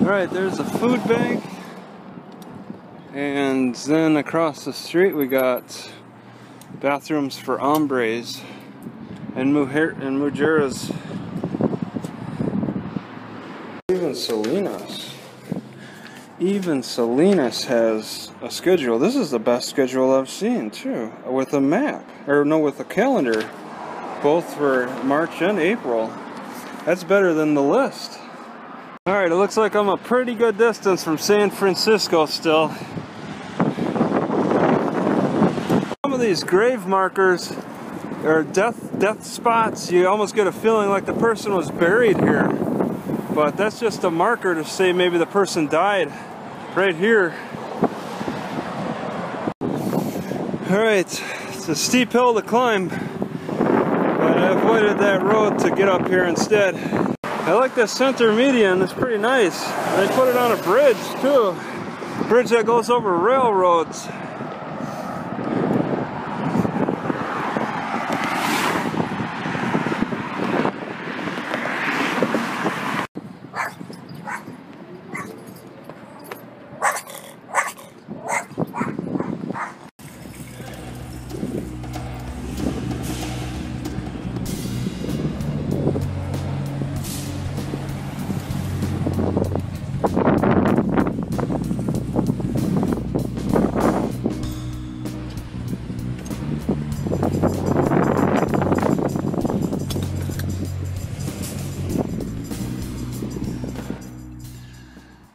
Alright, there's a food bank, and then across the street we got bathrooms for hombres and mujeres. Even Salinas has a schedule. This is the best schedule I've seen too, with a map, or no, with a calendar, both for March and April. That's better than the list. Alright, it looks like I'm a pretty good distance from San Francisco still. Some of these grave markers or death spots, you almost get a feeling like the person was buried here. But that's just a marker to say maybe the person died right here. Alright, it's a steep hill to climb, but I avoided that road to get up here instead. I like this center median, it's pretty nice. They put it on a bridge too. Bridge that goes over railroads.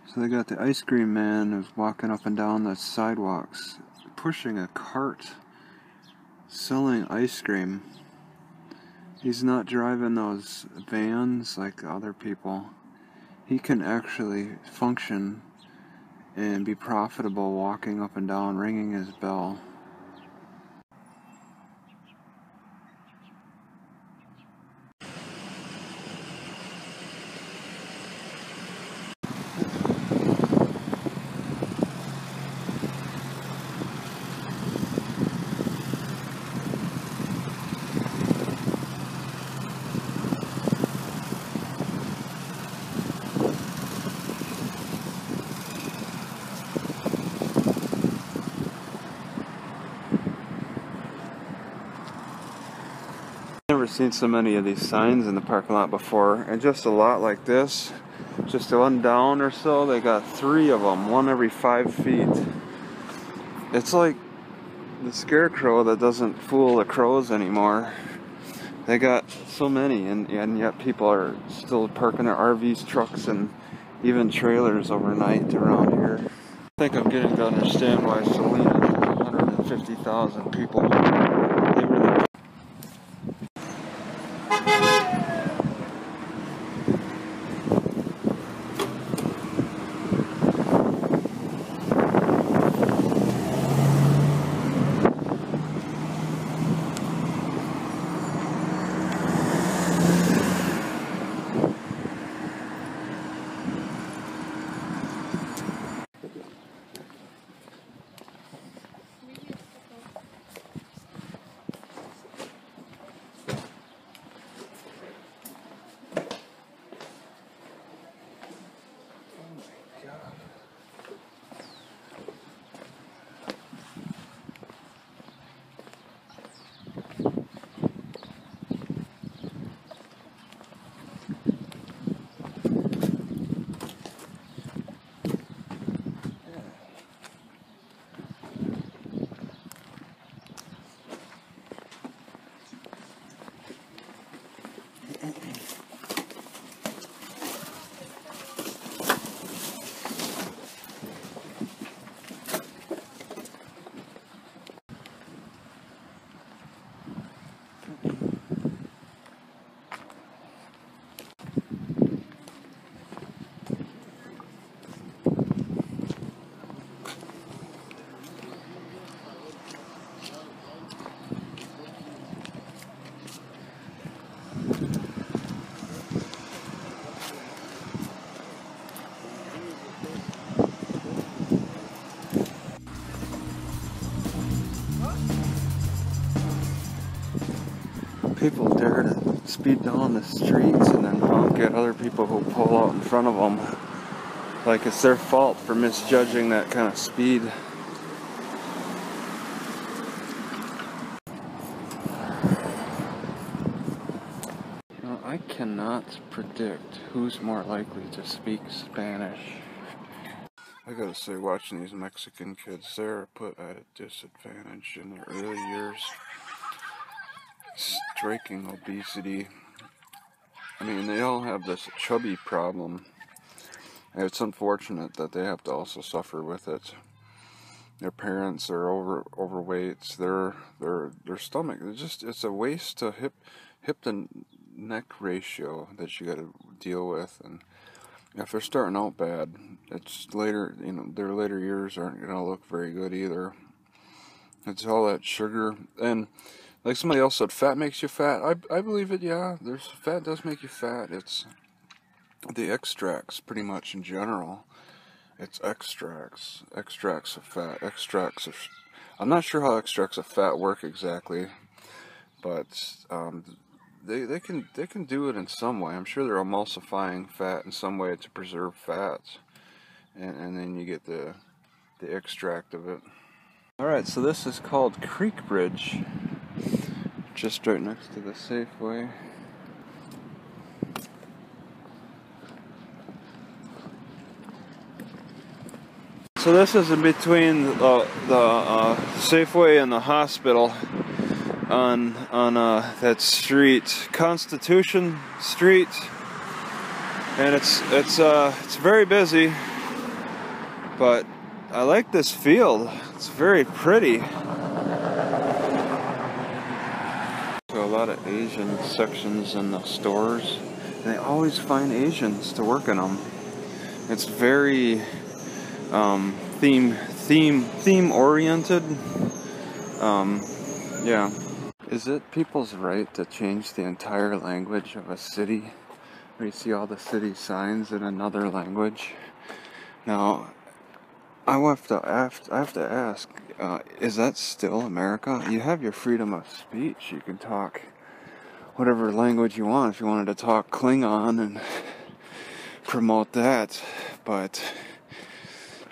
So they got the ice cream man who's walking up and down the sidewalks, pushing a cart, selling ice cream. He's not driving those vans like other people. He can actually function and be profitable walking up and down, ringing his bell. Never seen so many of these signs in the parking lot before, and just a lot like this, just one down or so, they got 3 of them, one every 5 feet. It's like the scarecrow that doesn't fool the crows anymore. They got so many, and yet people are still parking their RVs, trucks, and even trailers overnight around here. I think I'm getting to understand why Salinas has 150,000 people. They really people dare to speed down the streets and then honk at other people who pull out in front of them. Like it's their fault for misjudging that kind of speed. Now, I cannot predict who's more likely to speak Spanish. I gotta say, watching these Mexican kids, they're put at a disadvantage in their early years. Striking obesity. I mean, they all have this chubby problem. And it's unfortunate that they have to also suffer with it. Their parents are overweight. Their stomach. It's a waist to hip to neck ratio that you got to deal with. And if they're starting out bad, it's later. Their later years aren't gonna look very good either. It's all that sugar. And like somebody else said, fat makes you fat. I believe it. Yeah, fat does make you fat. It's the extracts, pretty much in general. It's extracts of fat, I'm not sure how extracts of fat work exactly, but they can do it in some way. I'm sure they're emulsifying fat in some way to preserve fats, and then you get the extract of it. All right, so this is called Creek Bridge, just right next to the Safeway. So this is in between the Safeway and the hospital on that street, Constitution Street, and it's very busy. But I like this field. It's very pretty. So a lot of Asian sections in the stores, and they always find Asians to work in them. It's very theme oriented. Yeah. Is it people's right to change the entire language of a city? Where you see all the city signs in another language? Now, I have to ask, is that still America? You have your freedom of speech. You can talk whatever language you want. If you wanted to talk Klingon and promote that, but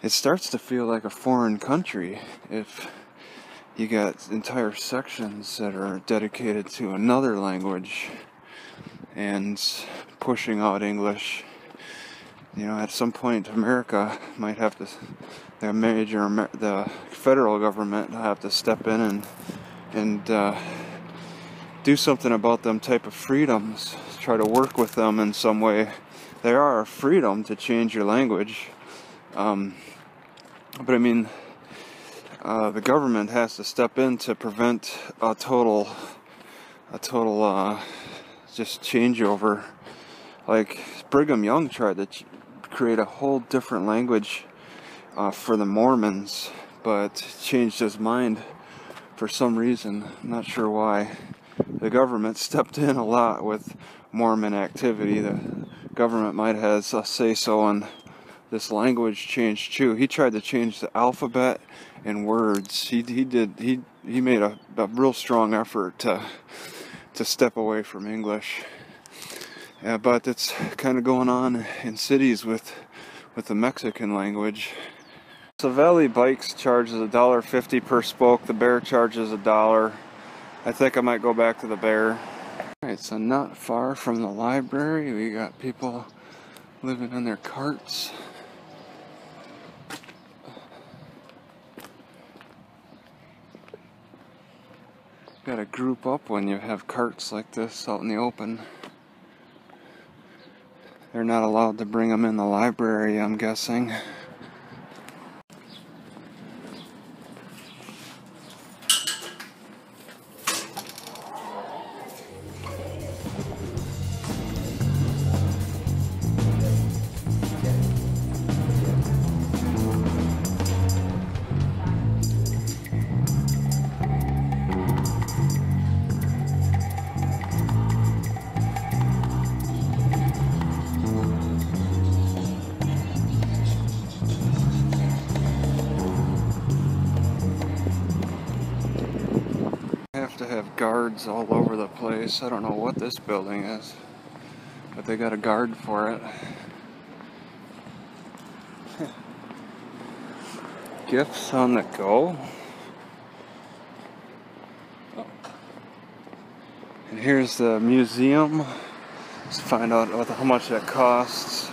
it starts to feel like a foreign country if you got entire sections that are dedicated to another language and pushing out English. At some point, America might have to, the federal government will have to step in and do something about them type of freedoms, try to work with them in some way. There are a freedom to change your language. But I mean, the government has to step in to prevent a total just changeover. Like Brigham Young tried to create a whole different language for the Mormons, but changed his mind for some reason. I'm not sure why. The government stepped in a lot with Mormon activity. The government might have a say-so on this language change too. He tried to change the alphabet and words. He made a real strong effort to step away from English. Yeah, but it's kind of going on in cities with the Mexican language. Savelli Bikes charges $1.50 per spoke. The Bear charges $1. I think I might go back to the Bear. Alright, so not far from the library, we got people living in their carts. Gotta group up when you have carts like this out in the open. They're not allowed to bring them in the library, I'm guessing. To have guards all over the place. I don't know what this building is, but they got a guard for it. Gifts on the go. And here's the museum. Let's find out how much that costs.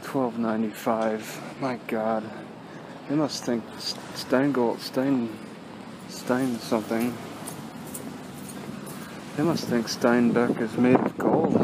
$12.95. My God, they must think Stein something. They must think Steinbeck is made of gold.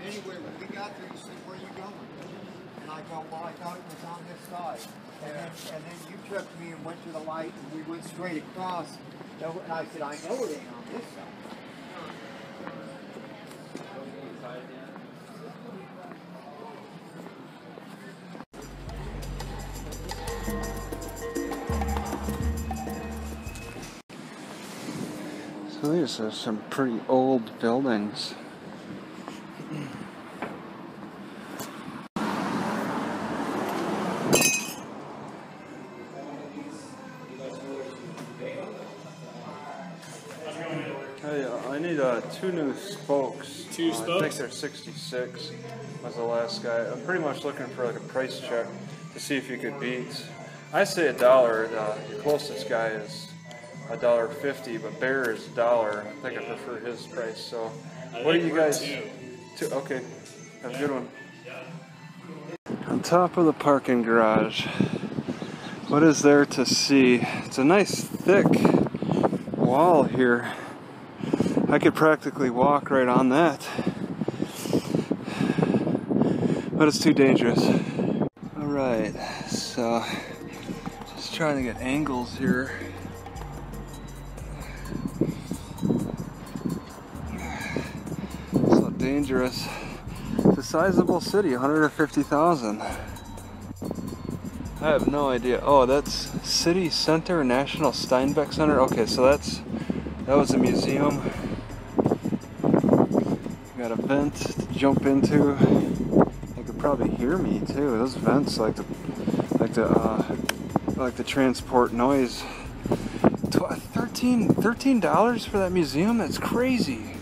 Anyway, when we got there, he said, "Where are you going?" And I go, "Well, I thought it was on this side." And then you took me and went to the light, and we went straight across. And I said, "I know it ain't on this side." So these are some pretty old buildings. Hey, I need 2 new spokes. 2 spokes? I think they're 66. Was the last guy. I'm pretty much looking for like a price check to see if you could beat. I say $1. Your closest guy is $1.50, but Bear is $1. I think I prefer his price. So, what do you guys? Two. Okay, have a good one. On top of the parking garage, what is there to see? It's a nice thick wall here. I could practically walk right on that, but it's too dangerous. Alright, so just trying to get angles here. So dangerous. It's a sizable city, 150,000. I have no idea. Oh, that's City Center, National Steinbeck Center. Okay, so that was a museum. Got a vent to jump into. They could probably hear me too. Those vents like to transport noise. $13 for that museum? That's crazy.